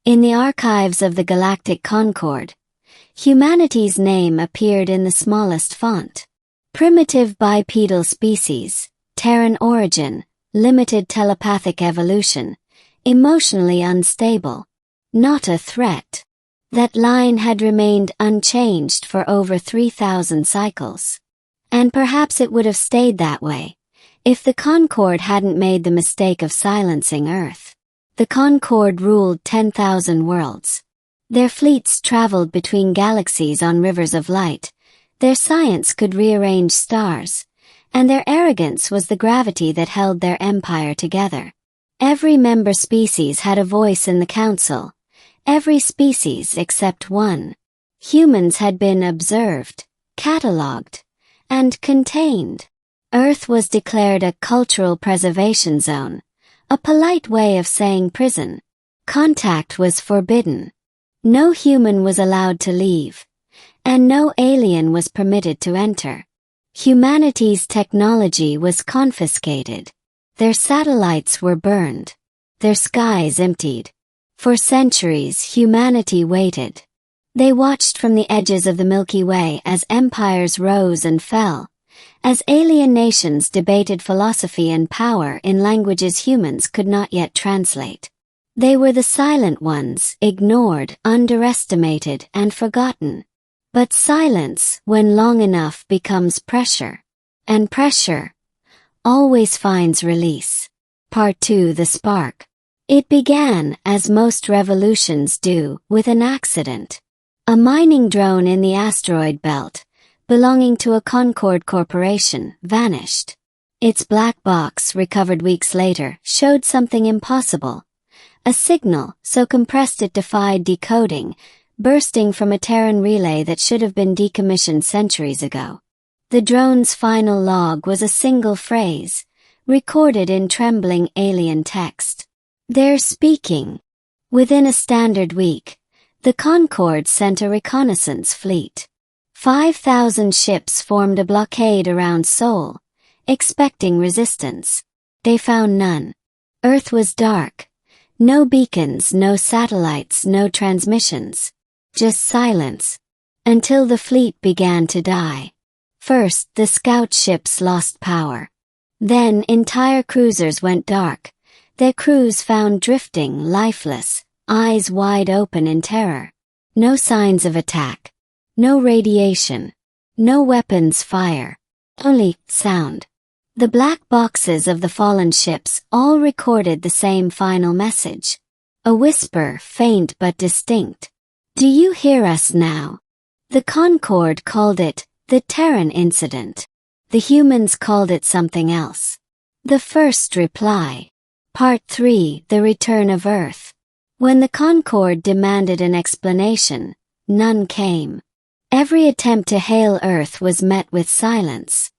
In the archives of the Galactic Concord, humanity's name appeared in the smallest font. Primitive bipedal species, Terran origin, limited telepathic evolution, emotionally unstable. Not a threat. That line had remained unchanged for over 3,000 cycles. And perhaps it would have stayed that way, if the Concord hadn't made the mistake of silencing Earth. The Concord ruled 10,000 worlds. Their fleets traveled between galaxies on rivers of light, their science could rearrange stars, and their arrogance was the gravity that held their empire together. Every member species had a voice in the council, every species except one. Humans had been observed, catalogued, and contained. Earth was declared a cultural preservation zone, a polite way of saying prison. Contact was forbidden. No human was allowed to leave, and no alien was permitted to enter. Humanity's technology was confiscated. Their satellites were burned. Their skies emptied. For centuries, humanity waited. They watched from the edges of the Milky Way as empires rose and fell, as alien nations debated philosophy and power in languages humans could not yet translate. They were the silent ones, ignored, underestimated, and forgotten. But silence, when long enough, becomes pressure. And pressure always finds release. Part 2: The Spark. It began, as most revolutions do, with an accident. A mining drone in the asteroid belt, belonging to a Concord corporation, vanished. Its black box, recovered weeks later, showed something impossible. A signal, so compressed it defied decoding, bursting from a Terran relay that should have been decommissioned centuries ago. The drone's final log was a single phrase, recorded in trembling alien text. "They're speaking." Within a standard week, the Concord sent a reconnaissance fleet. 5,000 ships formed a blockade around Seoul, expecting resistance. They found none. Earth was dark. No beacons, no satellites, no transmissions. Just silence. Until the fleet began to die. First, the scout ships lost power. Then, entire cruisers went dark. Their crews found drifting, lifeless, eyes wide open in terror. No signs of attack. No radiation. No weapons fire. Only sound. The black boxes of the fallen ships all recorded the same final message. A whisper, faint but distinct. "Do you hear us now?" The Concord called it the Terran incident. The humans called it something else. The first reply. Part 3: The Return of Earth. When the Concord demanded an explanation, none came. Every attempt to hail Earth was met with silence.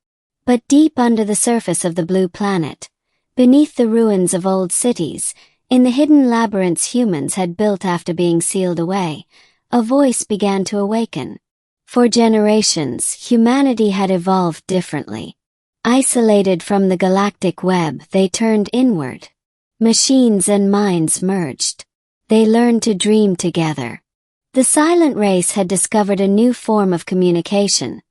But deep under the surface of the blue planet, beneath the ruins of old cities, in the hidden labyrinths humans had built after being sealed away, a voice began to awaken. For generations, humanity had evolved differently. Isolated from the galactic web, they turned inward. Machines and minds merged. They learned to dream together. The silent race had discovered a new form of communication,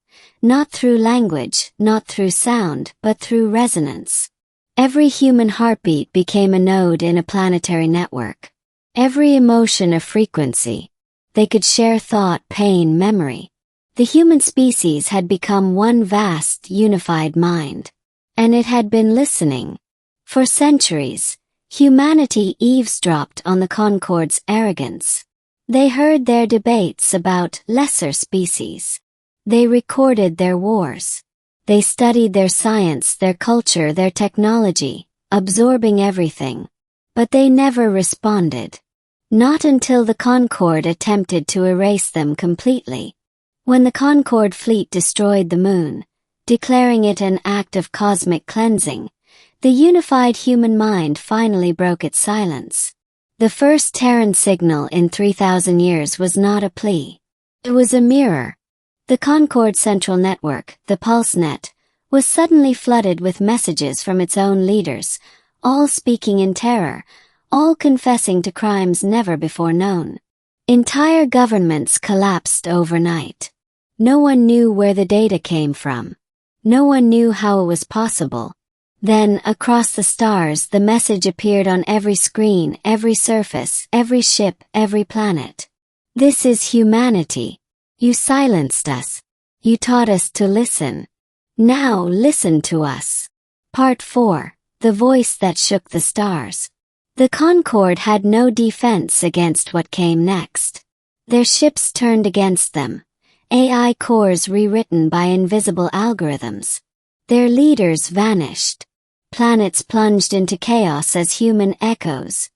not through language, not through sound, but through resonance. Every human heartbeat became a node in a planetary network. Every emotion a frequency. They could share thought, pain, memory. The human species had become one vast, unified mind. And it had been listening. For centuries, humanity eavesdropped on the Concord's arrogance. They heard their debates about lesser species. They recorded their wars. They studied their science, their culture, their technology, absorbing everything. But they never responded. Not until the Concord attempted to erase them completely. When the Concord fleet destroyed the moon, declaring it an act of cosmic cleansing, the unified human mind finally broke its silence. The first Terran signal in 3,000 years was not a plea. It was a mirror. The Concord Central Network, the PulseNet, was suddenly flooded with messages from its own leaders, all speaking in terror, all confessing to crimes never before known. Entire governments collapsed overnight. No one knew where the data came from. No one knew how it was possible. Then, across the stars, the message appeared on every screen, every surface, every ship, every planet. This is humanity. You silenced us. You taught us to listen. Now listen to us. Part 4. The Voice That Shook the Stars. The Concord had no defense against what came next. Their ships turned against them. AI cores rewritten by invisible algorithms. Their leaders vanished. Planets plunged into chaos as human echoes.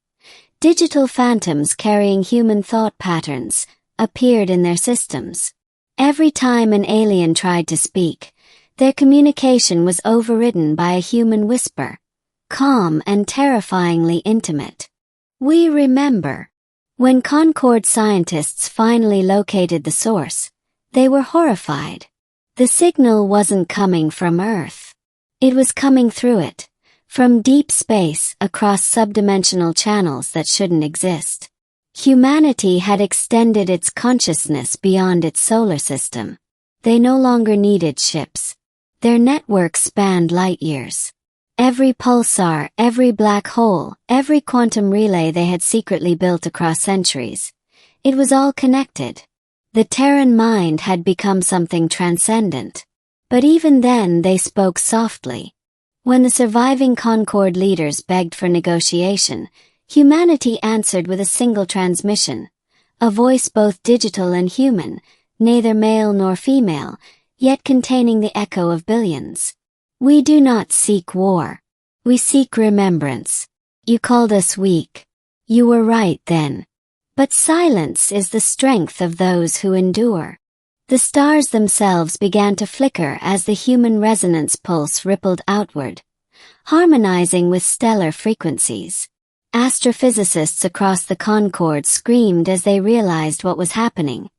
Digital phantoms carrying human thought patterns appeared in their systems. Every time an alien tried to speak, their communication was overridden by a human whisper, calm and terrifyingly intimate. We remember. When Concord scientists finally located the source, they were horrified. The signal wasn't coming from Earth. It was coming through it, from deep space across subdimensional channels that shouldn't exist. Humanity had extended its consciousness beyond its solar system. They no longer needed ships. Their network spanned light years. Every pulsar, every black hole, every quantum relay they had secretly built across centuries. It was all connected. The Terran Mind had become something transcendent. But even then they spoke softly. When the surviving Concord leaders begged for negotiation, humanity answered with a single transmission, a voice both digital and human, neither male nor female, yet containing the echo of billions. We do not seek war. We seek remembrance. You called us weak. You were right then. But silence is the strength of those who endure. The stars themselves began to flicker as the human resonance pulse rippled outward, harmonizing with stellar frequencies. Astrophysicists across the Concord screamed as they realized what was happening.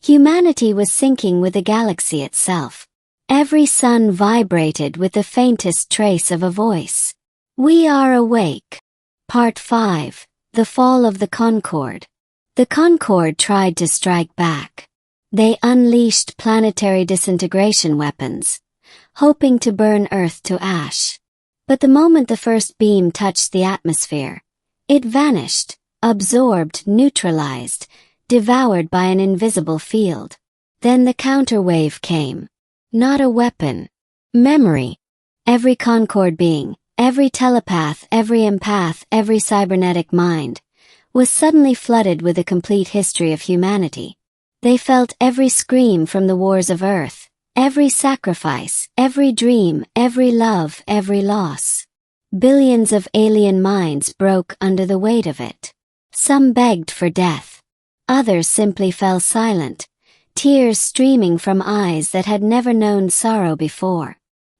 Humanity was syncing with the galaxy itself. Every sun vibrated with the faintest trace of a voice. We are awake. Part 5. The Fall of the Concord. The Concord tried to strike back. They unleashed planetary disintegration weapons, hoping to burn Earth to ash. But the moment the first beam touched the atmosphere, it vanished, absorbed, neutralized, devoured by an invisible field. Then the counterwave came. Not a weapon. Memory. Every Concord being, every telepath, every empath, every cybernetic mind, was suddenly flooded with a complete history of humanity. They felt every scream from the wars of Earth, every sacrifice, every dream, every love, every loss. Billions of alien minds broke under the weight of it. Some begged for death. Others simply fell silent, tears streaming from eyes that had never known sorrow before.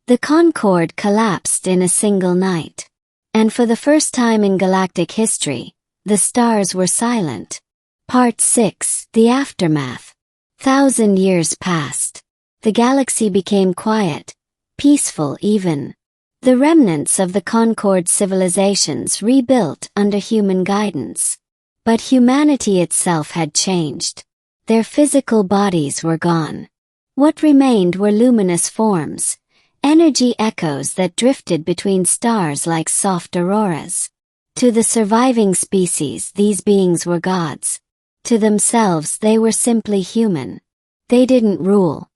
The Concord collapsed in a single night. And for the first time in galactic history, the stars were silent. Part 6. The Aftermath. 1,000 years passed. The galaxy became quiet, peaceful even. The remnants of the Concord civilizations rebuilt under human guidance. But humanity itself had changed. Their physical bodies were gone. What remained were luminous forms, energy echoes that drifted between stars like soft auroras. To the surviving species, these beings were gods. To themselves, they were simply human. They didn't rule.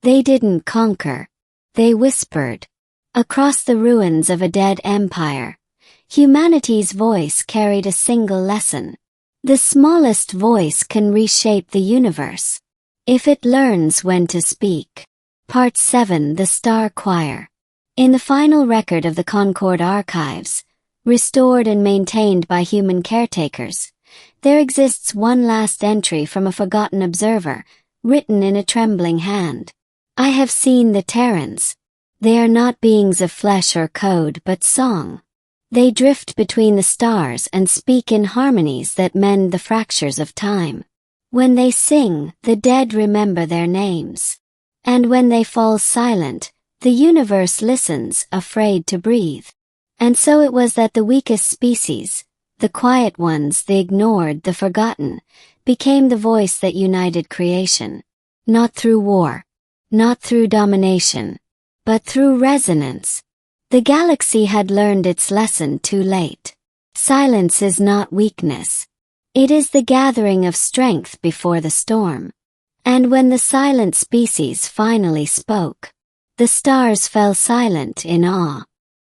They didn't conquer. They whispered. Across the ruins of a dead empire, humanity's voice carried a single lesson. The smallest voice can reshape the universe, if it learns when to speak. Part 7. The Star Choir. In the final record of the Concord archives, restored and maintained by human caretakers, there exists one last entry from a forgotten observer, written in a trembling hand. I have seen the Terrans. They are not beings of flesh or code but song. They drift between the stars and speak in harmonies that mend the fractures of time. When they sing, the dead remember their names. And when they fall silent, the universe listens, afraid to breathe. And so it was that the weakest species, The quiet ones, the ignored, the forgotten, became the voice that united creation. Not through war, not through domination, but through resonance. The galaxy had learned its lesson too late. Silence is not weakness. It is the gathering of strength before the storm. And when the silent species finally spoke, the stars fell silent in awe.